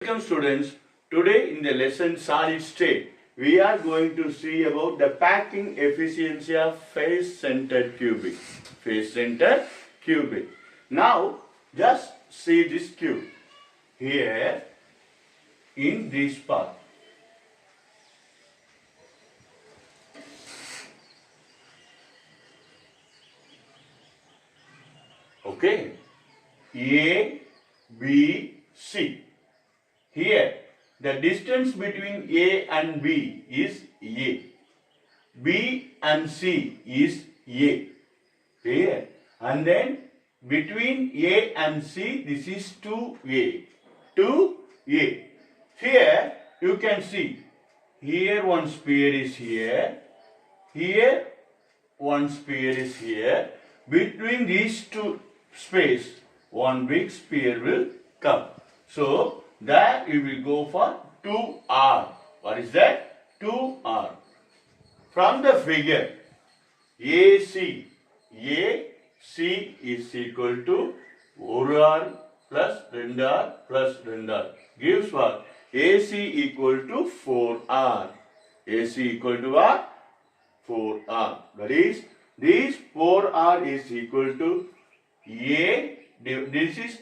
Welcome students. Today in the lesson solid state, we are going to see about the packing efficiency of face-centered cubic. Face-centered cubic. Now just see this cube here in this part. Okay. A, B, C. Here, the distance between A and B is A. B and C is A. Here. And then between A and C, this is 2A. 2A. Here, you can see, here one sphere is here. Here, one sphere is here. Between these two space, one big sphere will come. So, there you will go for 2R. What is that? 2R. From the figure, AC is equal to 1R plus 2R plus 2R. Gives what? AC equal to 4R. AC equal to what? 4R. That is, this 4R is equal to A. This is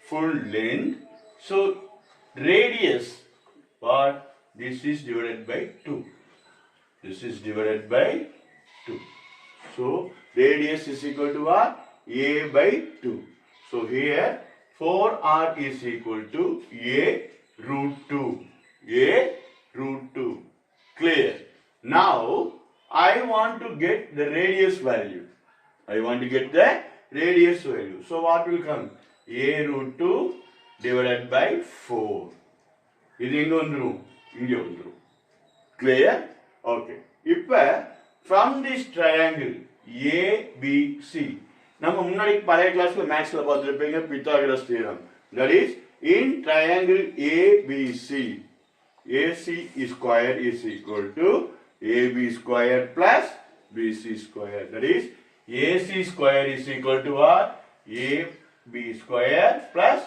full length. So, radius, what? This is divided by 2. This is divided by 2. So, radius is equal to what? A by 2. So, here 4R is equal to A root 2. A root 2. Clear? Now, I want to get the radius value. I want to get the radius value. So, what will come? A root 2 divided by 4. இது எங்க வந்துரும்? இங்க வந்துரும். Clear? Okay. இப்ப from this triangle ABC, நம்ம முன்னாடி பழைய கிளாஸ்ல மேத்ஸ்ல பார்த்திருப்பீங்க Pythagoras theorem. That is, in triangle ABC, AC square is equal to AB square plus BC square. That is, AC square is equal to what? AB square plus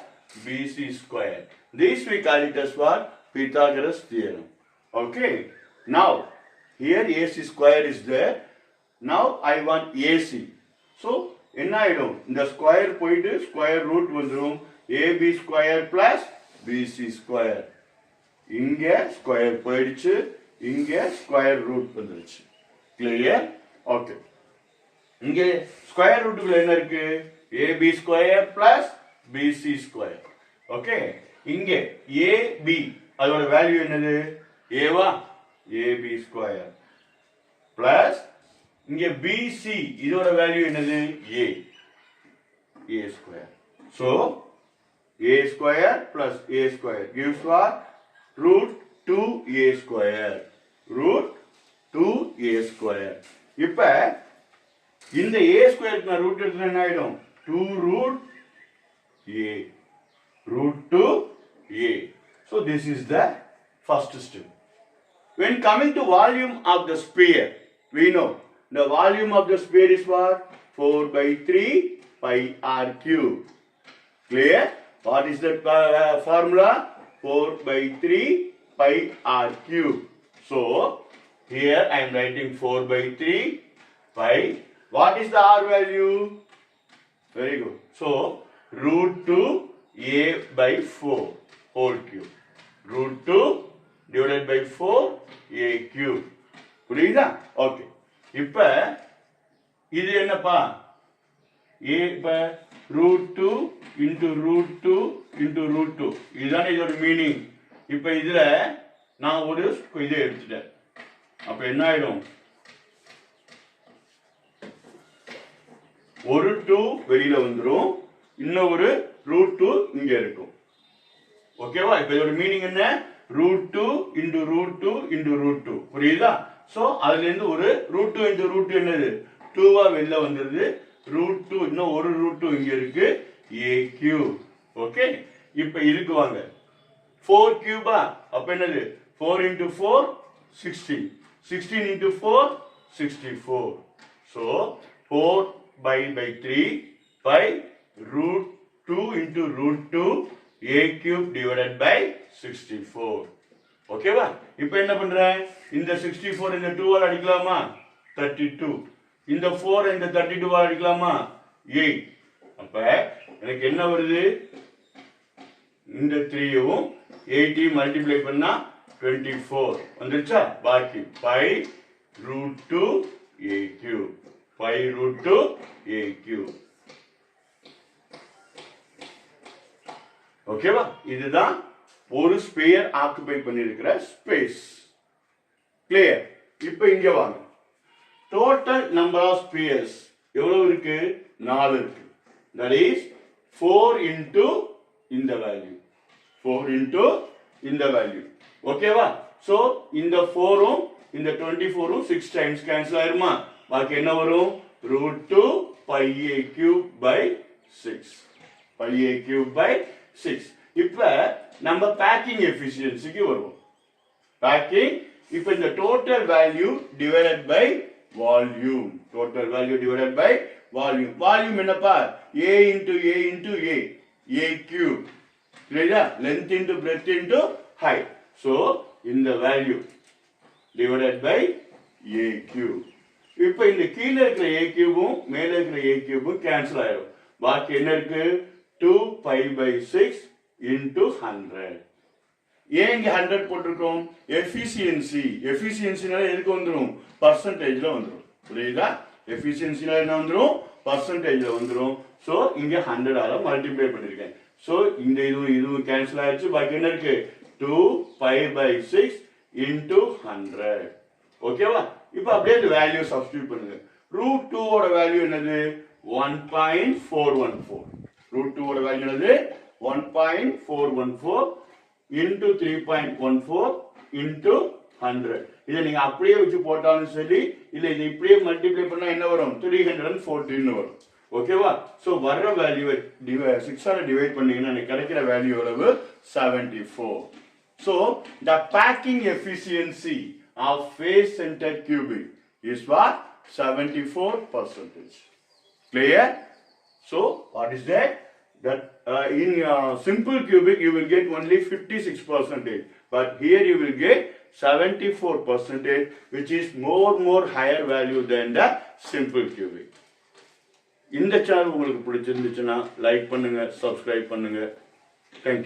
BC square. This we call it as what? Pythagoras theorem. Okay. Now, here AC square is there. Now, I want AC. So, என்ன ஆயிடும்? இந்த square போயிட்டு square root வந்துடும். AB square plus BC square. இங்க square போயிடுச்சு. இங்க square root வந்துருச்சு. Clear? Okay. இங்க ஸ்கொயர் ரூட்டுக்குள்ள என்ன இருக்கு? AB square plus BC square. Okay. இங்க AB அதோட வேல்யூ என்னது? ஏவா? AB square plus இங்க BC இதோட வேல்யூ என்னது? A. A square. So, A square plus A square gives what? Root 2A square. Root 2A square. இப்ப இந்த A square நான் root எடுத்தா என்ன ஆயிடும்? 2 root A. Root 2A. So, this is the first step. When coming to volume of the sphere, we know the volume of the sphere is what? 4 by 3 pi r cube. Clear? What is that formula? 4 by 3 pi r cube. So, here I am writing 4 by 3 pi. What is the r value? Very good. So, root 2 a by 4 whole cube. Root 2 divided by 4 a cube. புரியுதா? Okay. இப்ப இது என்னப்பா? a இப்ப root 2 into root 2 into root 2. இதுதான் இதோட meaning. இப்ப இதுல நான் ஒரு இதை எடுத்துட்டேன். அப்ப என்ன ஆயிடும்? ஒரு 2 வெளியில வந்துரும். இன்னும் ஒரு root 2 இங்க இருக்கும். ஓகேவா? இப்ப இதோட மீனிங் என்ன? root 2 into root 2 into root 2. புரியுதா? சோ அதுல இருந்து ஒரு root 2 into root 2 என்னது? 2வா வெளியில வந்துருது. root 2 இன்னும் ஒரு root 2 இங்க இருக்கு. a cube. ஓகே? இப்ப இதுக்கு வாங்க. 4 cube அப்ப என்னது? 4 into 4 16. 16 into 4 64. So 4 by 3 by root 2 into root 2 a cube divided by 64. ஓகேவா? இப்போ என்ன பண்றேன்? இந்த 64 இந்த 2 ஆல் அடிக்கலாமா? 32. இந்த 4 இந்த 32 ஆல் அடிக்கலாமா? 8. அப்ப எனக்கு என்ன வருது? இந்த 3யும் 8யும் மல்டிப்ளை பண்ணா 24 வந்துருச்சா? பாக்கி 5√2 a cube. 5√2 a cube. ஓகேவா? இதுதான் ஒரு ஸ்பேர் ஆக்குபை பண்ணியிருக்கிற ஸ்பேஸ். கிளியர்? இப்போ இங்க வாங்க. டோட்டல் நம்பர் ஆஃப் ஸ்பேர்ஸ் எவ்வளவு இருக்கு? 4 இருக்கு. தட் இஸ் 4 into இந்த வேல்யூ. 4 into இந்த வேல்யூ. ஓகேவா? சோ இந்த 4ம் இந்த 24ம் 6 times கேன்சல் ஆயிருமா? பாக்கி என்ன வரும்? √2 pi a cube by 6. pi a cube by 6. இப்ப நம்ம பேக்கிங் எஃபிஷியன்சிக்கு வருவோம். பேக்கிங் இப்ப இந்த total value divided by volume. Total value divided by volume. Volume என்னப்பா? a into a into a. a cube. சரியா? length into breadth into height. So இந்த value divided by a cube. இப்போ இந்த கீழ இருக்கிற a cube-ம் மேல இருக்கிற a cube-ம் கேன்சல் ஆயிடும். பாக்கி என்ன இருக்கு? 2 pi by 6 into 100. ஏன் இங்க 100 போட்டிருக்கோம்? எஃபிஷியன்சி. எஃபிஷியன்சினால எதுக்கு வந்துரும்? பர்சன்டேஜ்ல வந்துரும். புரியுதா? எஃபிஷியன்சினால என்ன வந்துரும்? பர்சன்டேஜ்ல வந்துரும். சோ இங்க 100 ஆல மல்டிப்ளை பண்ணிருக்கேன். சோ இந்த இதுவும் கேன்சல் ஆயிடுச்சு. பாக்கி என்ன இருக்கு? 2 pi by 6 into 100. ஓகேவா? இப்போ அப்படியே இந்த வேல்யூ சப்ஸ்டிட்யூட் பண்ணுங்க. √2 ஓட வேல்யூ என்னது? 1.414. √2 ஓட வேல்யூ என்னது? 1.414 into 3.14 into 100. இதை நீங்க அப்படியே வச்சு போட்டாலும் சரி, இல்ல இதை இப்படியே மல்டிப்ளை பண்ணா என்ன வரும்? 314 வரும். ஓகேவா? சோ வர்ற வேல்யூ 6 ஆல டிவைட் பண்ணீங்கன்னா எனக்கு கிடைக்கிற வேல்யூ எவ்வளவு? 74. So the packing efficiency of face centered cubic is what? 74%. Clear? So what is that? That in simple cubic you will get only 56%, but here you will get 74%, which is more higher value than the simple cubic. இந்த channel உங்களுக்கு பிடிச்சிருந்துச்சுன்னா like பண்ணுங்க, subscribe பண்ணுங்க. Thank you.